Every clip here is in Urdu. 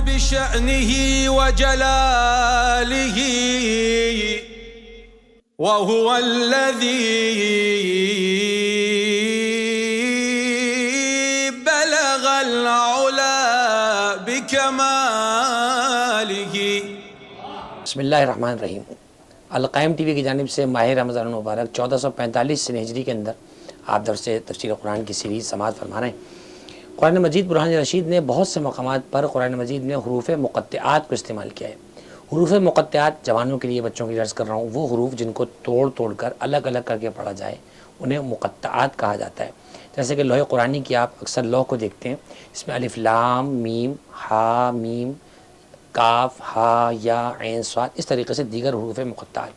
بشأنه وجلاله وهو الذي بلغ العلا بكماله. بسم اللہ الرحمن الرحیم. القائم ٹی وی کی جانب سے ماہ رمضان المبارک 1445 ہجری کے اندر آپ درس تفسیر قرآن کی سیریز سماعت فرما رہے ہیں. قرآن مجید برہان رشید نے بہت سے مقامات پر قرآن مجید میں حروف مقطعات کو استعمال کیا ہے. حروف مقطعات جوانوں کے لیے، بچوں کے لیے عرض کر رہا ہوں، وہ حروف جن کو توڑ توڑ کر الگ الگ کر کے پڑھا جائے انہیں مقطعات کہا جاتا ہے. جیسے کہ لوح قرآنی کی آپ اکثر لوح کو دیکھتے ہیں، اس میں الف لام میم ہا میم کاف ہا یا عین صاد، اس طریقے سے دیگر حروف مقطعات.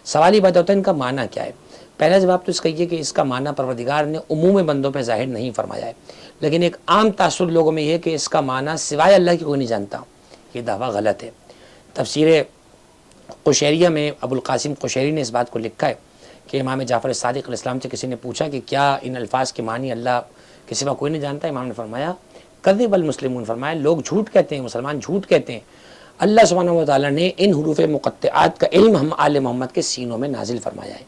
سوال یہ بات ہوتا ہے ان کا معنی کیا ہے. پہلا جواب تو اس کا یہ کہ اس کا معنی پروردگار نے عموم بندوں پہ ظاہر نہیں فرمایا ہے، لیکن ایک عام تاثر لوگوں میں یہ ہے کہ اس کا معنی سوائے اللہ کی کوئی نہیں جانتا. یہ دعویٰ غلط ہے. تفسیر قشیریہ میں ابو القاسم قشیری نے اس بات کو لکھا ہے کہ امام جعفر صادق علیہ السلام سے کسی نے پوچھا کہ کیا ان الفاظ کے معنی اللہ کے سوا کوئی نہیں جانتا؟ امام نے فرمایا کذب المسلمون، فرمایا لوگ جھوٹ کہتے ہیں، مسلمان جھوٹ کہتے ہیں. اللہ سبحانہ و تعالیٰ نے ان حروف مقطعات کا علم ہم آل محمد کے سینوں میں نازل فرمایا ہے.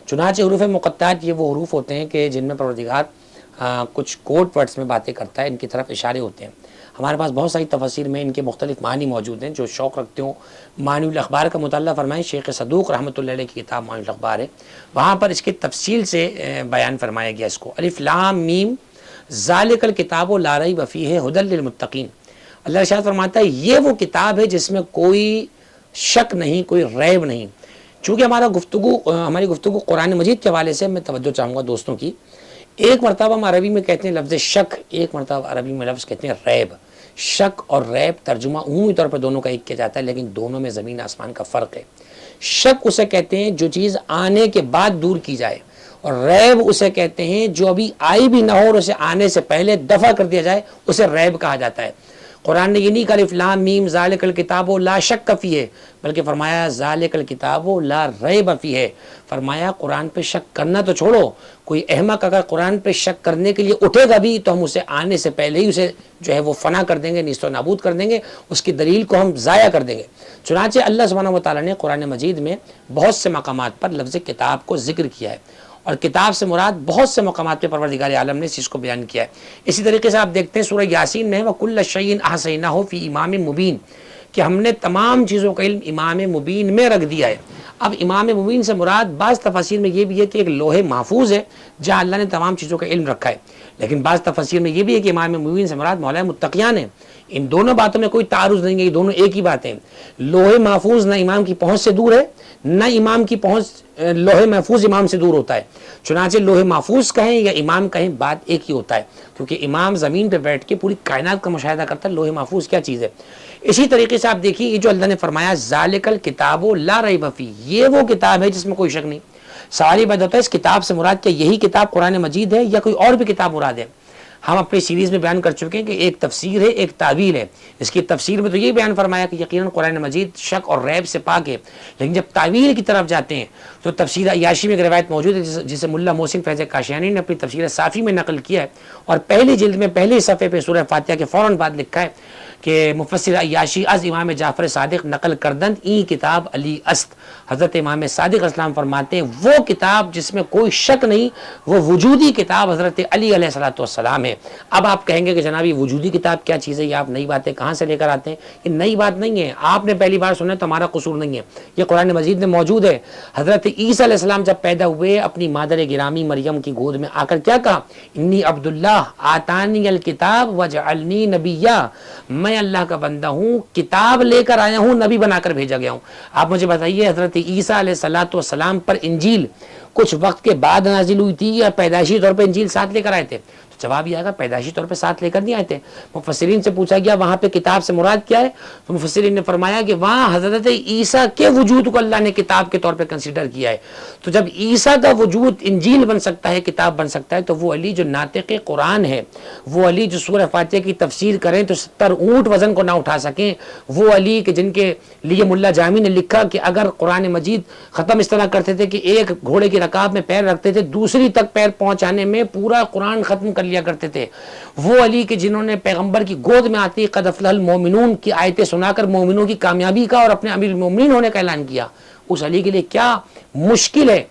چنانچہ حروف مقطعات یہ وہ حروف ہوتے ہیں کہ جن میں پروردگار کچھ کوڈ ورڈز میں باتیں کرتا ہے، ان کی طرف اشارے ہوتے ہیں. ہمارے پاس بہت ساری تفاسیر میں ان کے مختلف معنی موجود ہیں. جو شوق رکھتے ہوں معنی الاخبار کا مطالعہ فرمائیں، شیخ صدوق رحمۃ اللہ علیہ کی کتاب معنی الاخبار ہے، وہاں پر اس کی تفصیل سے بیان فرمایا گیا. اس کو الف لام میم ذالک الکتاب لا ریب فیہ ھدی للمتقین. اللہ ارشاد فرماتا ہے یہ وہ کتاب ہے جس میں کوئی شک نہیں، کوئی ریب نہیں. چونکہ ہماری گفتگو قرآن مجید کے حوالے سے میں توجہ چاہوں گا دوستوں کی. ایک مرتبہ ہم عربی میں کہتے ہیں لفظ شک، ایک مرتبہ عربی میں لفظ کہتے ہیں ریب. شک اور ریب ترجمہ عمومی طور پر دونوں کا ایک کیا جاتا ہے، لیکن دونوں میں زمین آسمان کا فرق ہے. شک اسے کہتے ہیں جو چیز آنے کے بعد دور کی جائے، اور ریب اسے کہتے ہیں جو ابھی آئی بھی نہ ہو اور اسے آنے سے پہلے دفع کر دیا جائے، اسے ریب کہا جاتا ہے. قرآن نے یہ نہیں کہا الف لام میم ذالک الکتاب لا شک فیہ، بلکہ فرمایا ذالک الکتاب لا ریب فیہ. فرمایا قرآن پہ شک کرنا تو چھوڑو، کوئی احمق اگر قرآن پہ شک کرنے کے لیے اٹھے گا بھی تو ہم اسے آنے سے پہلے ہی اسے جو ہے وہ فنا کر دیں گے، نیست و نابود کر دیں گے، اس کی دلیل کو ہم ضائع کر دیں گے. چنانچہ اللہ سبحانہ و تعالیٰ نے قرآن مجید میں بہت سے مقامات پر لفظ کتاب کو ذکر کیا ہے، اور کتاب سے مراد بہت سے مقامات پہ پروردگار عالم نے اس چیز کو بیان کیا ہے. اسی طریقے سے آپ دیکھتے ہیں سورہ یاسین میں وَكُلَّ شَيْءٍ أَحْصَيْنَاهُ فِي إِمَامٍ مُبِينٍ، کہ ہم نے تمام چیزوں کا علم امام مبین میں رکھ دیا ہے. اب امام مبین سے مراد بعض تفاسیر میں یہ بھی ہے کہ ایک لوح محفوظ ہے جہاں اللہ نے تمام چیزوں کا علم رکھا ہے، لیکن بعض تفاسیر میں یہ بھی ہے کہ امام مبین سے مراد مولا متقیان ہے. ان دونوں باتوں میں کوئی تعارض نہیں ہے، یہ دونوں ایک ہی باتیں. لوح محفوظ نہ امام کی پہنچ سے دور ہے، نہ امام کی پہنچ لوح محفوظ امام سے دور ہوتا ہے. چنانچہ لوح محفوظ کہیں یا امام کہیں بات ایک ہی ہوتا ہے، کیونکہ امام زمین پہ بیٹھ کے پوری کائنات کا مشاہدہ کرتا ہے. لوح محفوظ کیا چیز ہے؟ اسی طریقے سے آپ دیکھیے یہ جو اللہ نے فرمایا ذالک الکتاب لا ریب فیہ، یہ وہ کتاب ہے جس میں کوئی شک نہیں. سوال یہ پیدا ہوتا ہے اس کتاب سے مراد کیا یہی کتاب قرآن مجید ہے یا کوئی اور بھی کتاب مراد ہے؟ ہم اپنی سیریز میں بیان کر چکے ہیں کہ ایک تفسیر ہے، ایک تعویل ہے. اس کی تفسیر میں تو یہ بیان فرمایا کہ یقیناً قرآن مجید شک اور ریب سے پاک ہے، لیکن جب تعویل کی طرف جاتے ہیں تو تفسیر عیاشی میں ایک روایت موجود ہے جسے ملا محسن فیض کاشیانی نے اپنی تفسیر صافی میں نقل کیا ہے، اور پہلی جلد میں پہلے صفحے پہ سورہ فاتحہ کے فوراً بعد لکھا ہے کہ مفسر عیاشی از امام جعفر صادق نقل کردند این کتاب علی است. حضرت امام صادق اسلام فرماتے ہیں وہ کتاب جس میں کوئی شک نہیں، وہ وجودی کتاب حضرت علی علیہ السلام ہے. اب آپ کہیں گے کہ جناب یہ وجودی کتاب کیا چیز ہے، یہ آپ نئی باتیں کہاں سے لے کر آتے ہیں؟ یہ نئی بات نہیں ہے، آپ نے پہلی بار سنا تو ہمارا قصور نہیں ہے، یہ قرآن مجید میں موجود ہے. حضرت عیسیٰ علیہ السلام جب پیدا ہوئے اپنی مادر گرامی مریم کی گود میں آ کر کیا کہا؟ انی عبداللہ آتانی الکتاب وجعلنی نبیہ، میں اللہ کا بندہ ہوں، کتاب لے کر آیا ہوں، نبی بنا کر بھیجا گیا ہوں. آپ مجھے بتائیے حضرت عیسیٰ علیہ السلام پر انجیل کچھ وقت کے بعد نازل ہوئی تھی یا پیدائشی طور پہ انجیل ساتھ لے کر آئے تھے؟ جواب یہ آئے گا پیدائشی طور پہ ساتھ لے کر نہیں آئے تھے. مفسرین سے پوچھا گیا وہاں پہ کتاب سے مراد کیا ہے، تو مفسرین نے فرمایا کہ وہاں حضرت عیسیٰ کے وجود کو اللہ نے کتاب کے طور پہ کنسیڈر کیا ہے. تو جب عیسیٰ کا وجود انجیل بن سکتا ہے، کتاب بن سکتا ہے، تو وہ علی جو ناطق قرآن ہے، وہ علی جو سورہ فاتحہ کی تفسیر کریں تو 70 اونٹ وزن کو نہ اٹھا سکیں، وہ علی کہ جن کے لیے ملا جامی نے لکھا کہ اگر قرآن مجید ختم اس طرح کرتے تھے کہ ایک گھوڑے کی رکاب میں پیر رکھتے تھے، دوسری تک پیر پہنچانے میں پورا قرآن ختم کر لیا کرتے تھے، وہ علی کے جنہوں نے پیغمبر کی گود میں آتی قد افلح المومنون کی آیتیں سنا کر مومنوں کی کامیابی کا اور اپنے امیر المومنین ہونے کا اعلان کیا، اس علی کے لیے کیا مشکل ہے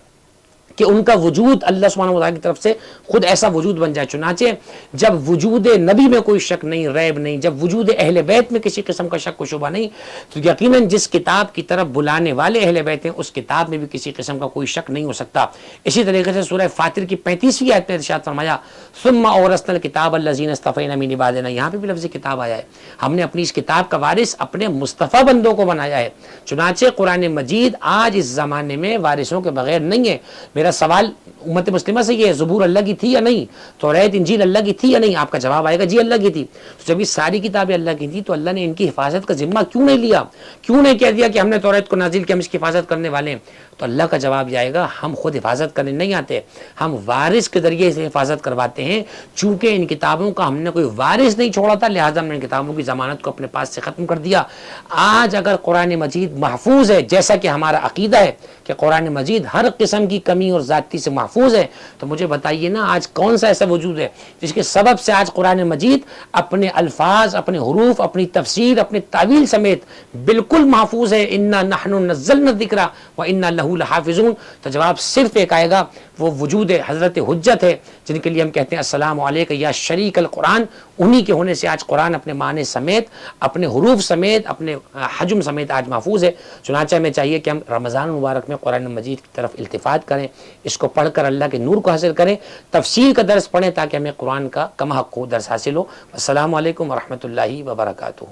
کہ ان کا وجود اللہ سبحانہ وتعالی کی طرف سے خود ایسا وجود بن جائے۔ چنانچہ جب وجود نبی میں کوئی شک نہیں، ریب نہیں، جب وجود اہل بیت میں کسی قسم کا شک و شبہ نہیں، تو یقیناً جس کتاب کی طرف بلانے والے اہل بیت ہیں اس کتاب میں بھی کسی قسم کا کوئی شک نہیں ہو سکتا۔ اسی طریقے سے سورہ فاطر کی 35ویں آیت میں ارشاد فرمایا ثم اورثنا الکتاب الذین اصطفینا من عبادنا، یہاں پہ بھی لفظ کتاب آیا ہے، ہم نے اپنی اس کتاب کا وارث اپنے مصطفیٰ بندوں کو بنایا ہے۔ چنانچہ قرآن مجید آج اس زمانے میں وارثوں کے بغیر نہیں ہے۔ میرا سوال امت مسلمہ سے یہ ہے، زبور اللہ کی تھی یا نہیں، توریت انجیل اللہ کی تھی یا نہیں؟ آپ کا جواب آئے گا جی اللہ کی تھی۔ تو جب یہ ساری کتابیں اللہ کی تھی تو اللہ نے ان کی حفاظت کا ذمہ کیوں نہیں لیا؟ کیوں نہیں کہہ دیا کہ ہم نے توریت کو نازل کیا، ہم اس کی حفاظت کرنے والے ہیں؟ تو اللہ کا جواب یہ آئے گا ہم خود حفاظت کرنے نہیں آتے، ہم وارث کے ذریعے سے حفاظت کرواتے ہیں۔ چونکہ ان کتابوں کا ہم نے کوئی وارث نہیں چھوڑا تھا، لہٰذا ہم نے ان کتابوں کی ضمانت کو اپنے پاس سے ختم کر دیا۔ آج اگر قرآن مجید محفوظ ہے، جیسا کہ ہمارا عقیدہ ہے کہ قرآن مجید ہر قسم کی کمی اور زیادتی سے محفوظ ہے، تو مجھے بتائیے نا آج کون سا ایسا وجود ہے جس کے سبب سے آج قرآن مجید اپنے الفاظ، اپنے حروف، اپنی تفسیر، اپنے تعویل سمیت بالکل محفوظ ہے۔ انا نحن نزلنا الذکر وانا لہ لحافظون۔ تو جواب صرف ایک آئے گا، وہ وجود حضرت حجت ہے جن کے لیے ہم کہتے ہیں السلام علیکم یا شریک القرآن، انہی کے ہونے سے آج قرآن اپنے معنی سمیت، اپنے حروف سمیت، اپنے حجم سمیت آج محفوظ ہے۔ چنانچہ ہمیں چاہیے کہ ہم رمضان مبارک میں قرآن مجید کی طرف التفات کریں، اس کو پڑھ کر اللہ کے نور کو حاصل کریں، تفسیر کا درس پڑھیں تاکہ ہمیں قرآن کا کم حق کو درس حاصل ہو۔ السلام علیکم ورحمۃ اللہ وبرکاتہ۔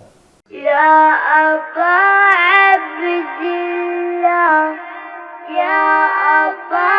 يا أبا عبد الله يا أبا